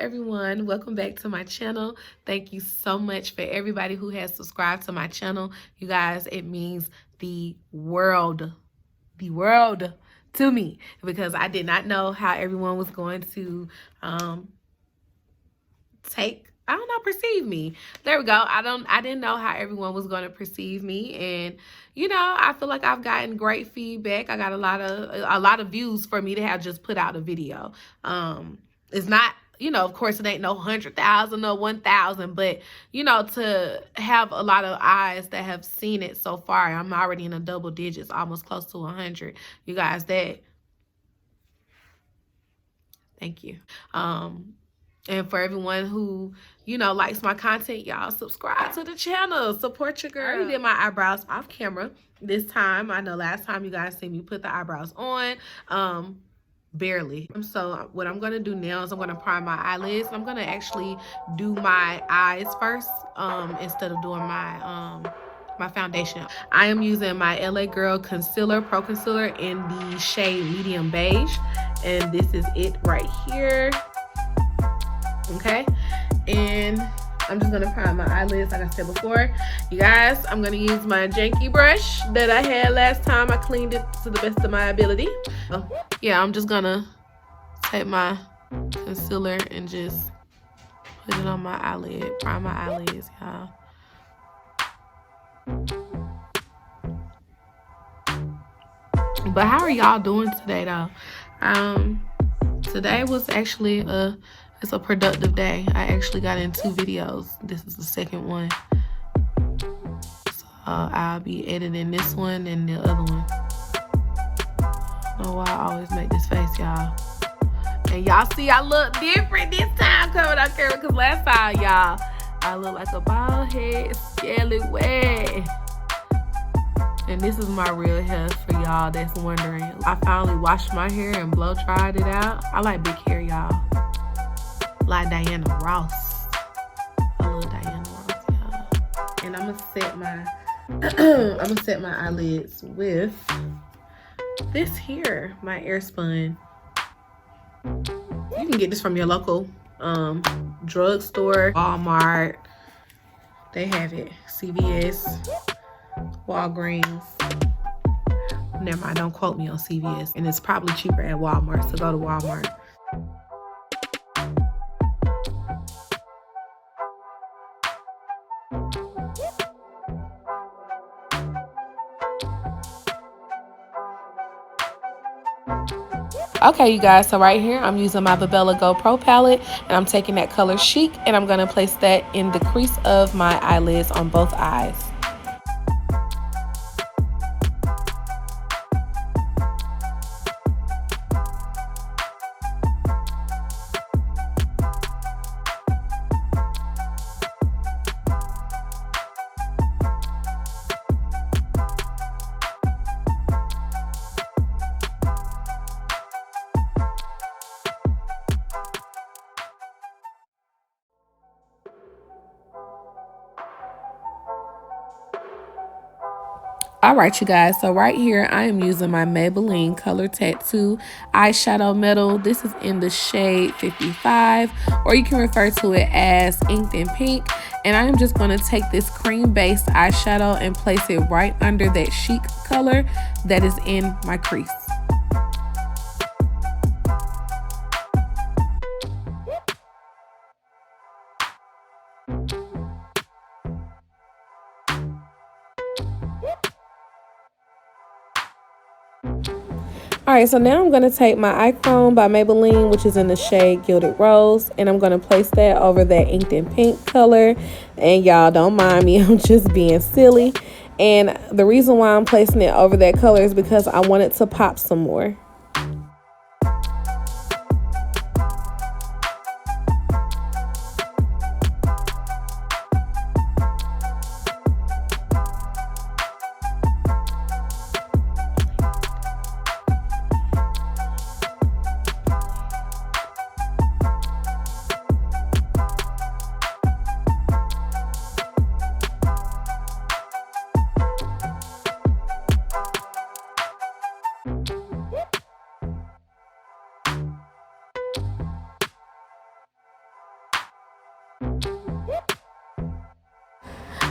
everyone, welcome back to my channel. Thank you so much for everybody who has subscribed to my channel. You guys, it means the world to me, because I did not know how everyone was going to perceive me. There we go. I didn't know how everyone was going to perceive me, and you know, I feel like I've gotten great feedback. I got a lot of views for me to have just put out a video. It's not, you know, of course it ain't no 100,000 or 1,000, but you know, to have a lot of eyes that have seen it so far, I'm already in the double digits, almost close to 100. You guys, thank you. And for everyone who, you know, likes my content, y'all subscribe to the channel. Support your girl. I already did my eyebrows off camera this time. I know last time you guys seen me put the eyebrows on. Barely. So what I'm going to do now is I'm going to prime my eyelids. I'm going to actually do my eyes first instead of doing my my foundation. I am using my LA Girl Concealer, Pro Concealer in the shade Medium Beige. And this is it right here. Okay, and I'm just gonna prime my eyelids like I said before. You guys, I'm gonna use my janky brush that I had last time. I cleaned it to the best of my ability. So, yeah, I'm just gonna take my concealer and just put it on my eyelid, prime my eyelids, y'all. But how are y'all doing today, though? Today was actually it's a productive day. I actually got in 2 videos. This is the second one. So I'll be editing this one and the other one. I don't know why I always make this face, y'all. And y'all see I look different this time coming on camera, because last time, y'all, I look like a bald head, scaly wet. And this is my real hair for y'all that's wondering. I finally washed my hair and blow dried it out. I like big hair, y'all. Like Diana Ross. I love Diana Ross, y'all. And I'm gonna set my eyelids with this here, my Airspun. You can get this from your local drugstore, Walmart. They have it. CVS, Walgreens. Never mind, don't quote me on CVS. And it's probably cheaper at Walmart, so go to Walmart. Okay, you guys, so right here I'm using my Babella Go Pro palette, and I'm taking that color Chic, and I'm going to place that in the crease of my eyelids on both eyes. Alright, you guys, so right here I am using my Maybelline Color Tattoo eyeshadow metal. This is in the shade 55, or you can refer to it as Inked in Pink. And I am just going to take this cream based eyeshadow and place it right under that Chic color that is in my crease. Alright, so now I'm going to take my Eye Chrome by Maybelline, which is in the shade Gilded Rose, and I'm going to place that over that Inked in Pink color. And y'all don't mind me, I'm just being silly. And the reason why I'm placing it over that color is because I want it to pop some more.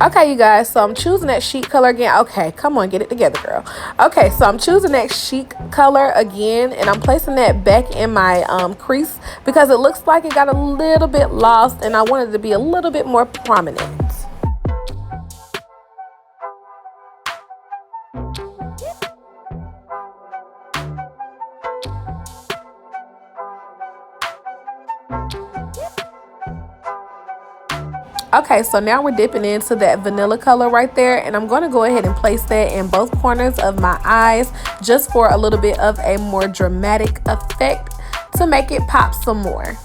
Okay, you guys, so I'm choosing that sheet color again. Okay, come on, get it together, girl. Okay, so I'm choosing that sheet color again, and I'm placing that back in my crease because it looks like it got a little bit lost, and I wanted it to be a little bit more prominent. Okay, so now we're dipping into that vanilla color right there, and I'm going to go ahead and place that in both corners of my eyes just for a little bit of a more dramatic effect to make it pop some more.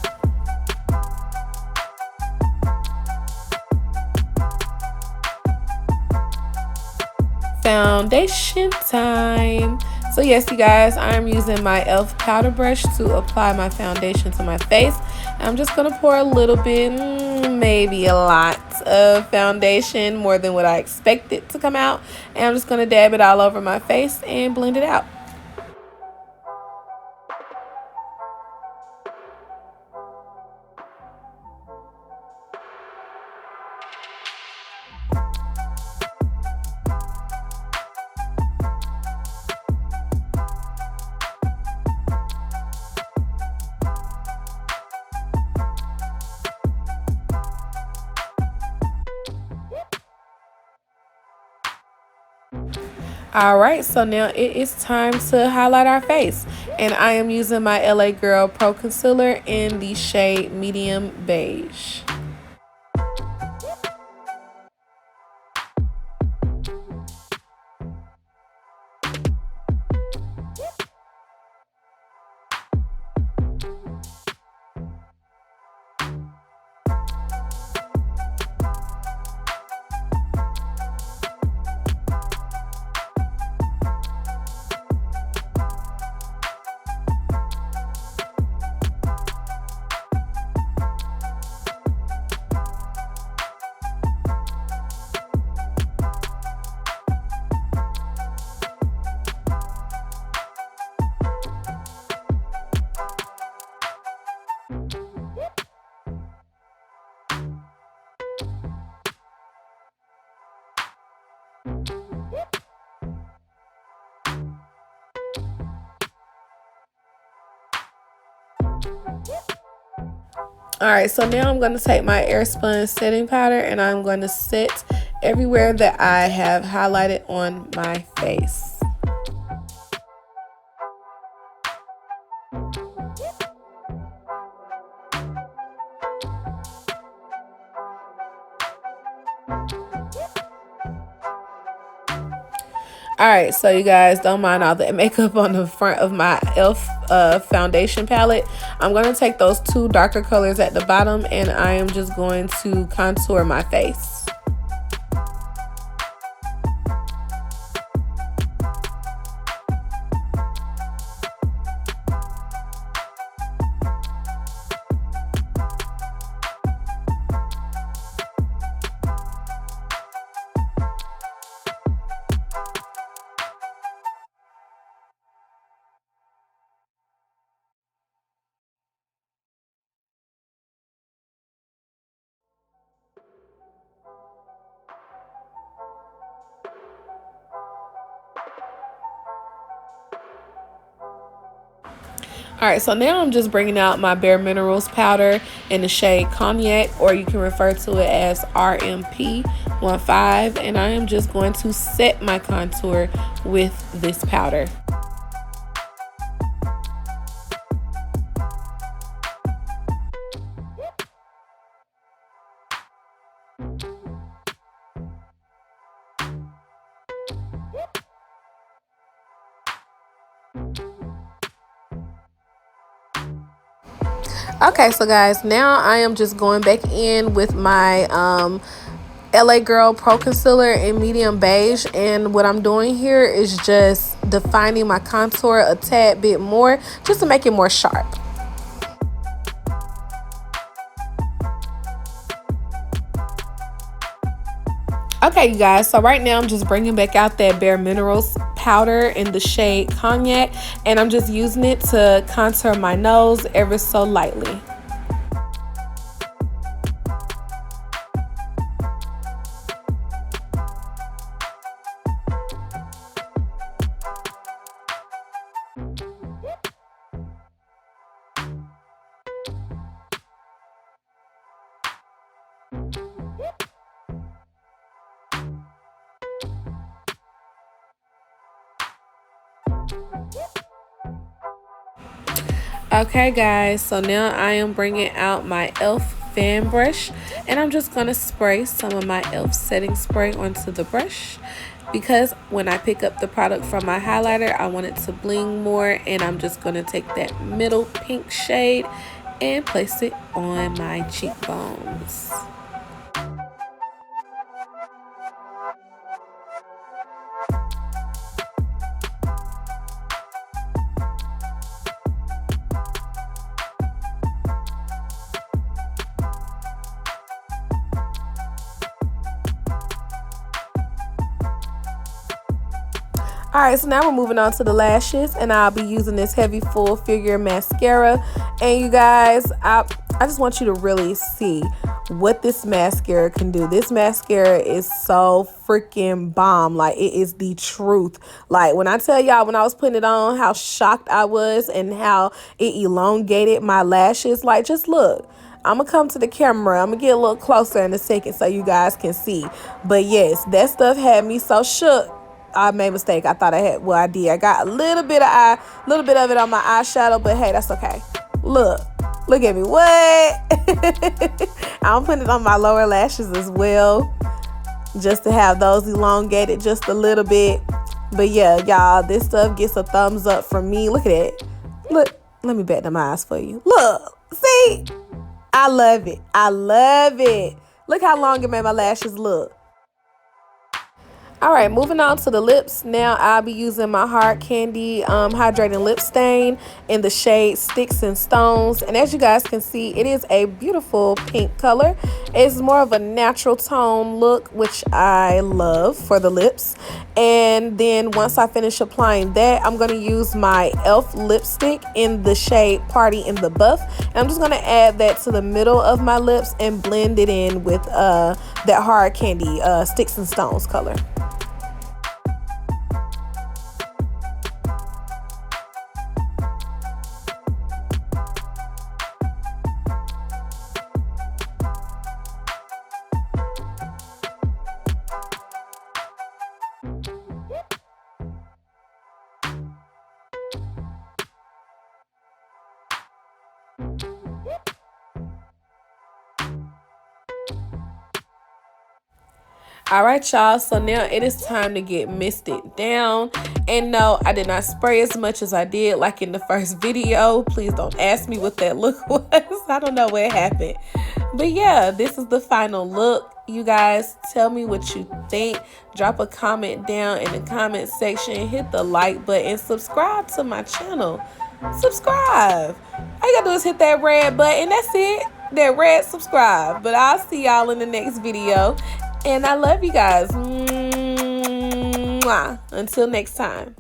Foundation time. So yes, you guys, I'm using my e.l.f. powder brush to apply my foundation to my face. I'm just going to pour a little bit, maybe a lot of foundation, more than what I expected to come out. And I'm just going to dab it all over my face and blend it out. Alright, so now it is time to highlight our face, and I am using my LA Girl Pro Concealer in the shade Medium Beige. Alright, so now I'm going to take my Airspun setting powder and I'm going to set everywhere that I have highlighted on my face. Alright, so you guys, don't mind all that makeup on the front of my e.l.f. Foundation palette. I'm going to take those two darker colors at the bottom and I am just going to contour my face. Alright, so now I'm just bringing out my Bare Minerals powder in the shade Cognac, or you can refer to it as RMP15, and I am just going to set my contour with this powder. Okay, so guys, now I am just going back in with my LA Girl Pro Concealer in Medium Beige, and what I'm doing here is just defining my contour a tad bit more just to make it more sharp. Okay, you guys, so right now I'm just bringing back out that Bare Minerals powder in the shade Cognac, and I'm just using it to contour my nose ever so lightly. Okay guys, so now I am bringing out my e.l.f. fan brush, and I'm just going to spray some of my e.l.f. setting spray onto the brush, because when I pick up the product from my highlighter, I want it to bling more, and I'm just going to take that middle pink shade and place it on my cheekbones. Alright, so now we're moving on to the lashes, and I'll be using this heavy full figure mascara. And you guys, I just want you to really see what this mascara can do. This mascara is so freaking bomb. Like, it is the truth. Like, when I tell y'all, when I was putting it on, how shocked I was and how it elongated my lashes. Like, just look. I'm gonna come to the camera. I'm gonna get a little closer in a second so you guys can see. But yes, that stuff had me so shook. I made a mistake. I thought I had, well, I did. I got a little bit of it on my eyeshadow, but hey, that's okay. Look at me. What? I'm putting it on my lower lashes as well, just to have those elongated just a little bit. But yeah, y'all, this stuff gets a thumbs up from me. Look at it. Look, let me bat them eyes for you. Look, see? I love it. I love it. Look how long it made my lashes look. Alright, moving on to the lips. Now I'll be using my Hard Candy hydrating lip stain in the shade Sticks and Stones. And as you guys can see, it is a beautiful pink color. It's more of a natural tone look, which I love for the lips. And then once I finish applying that, I'm going to use my e.l.f. lipstick in the shade Party in the Buff. And I'm just going to add that to the middle of my lips and blend it in with that Hard Candy Sticks and Stones color. All right, y'all, so now it is time to get misted down. And no, I did not spray as much as I did like in the first video. Please don't ask me what that look was. I don't know what happened. But yeah, this is the final look. You guys, tell me what you think. Drop a comment down in the comment section. Hit the like button. Subscribe to my channel. Subscribe. All you gotta do is hit that red button. That's it. That red subscribe. But I'll see y'all in the next video. And I love you guys. Mwah. Until next time.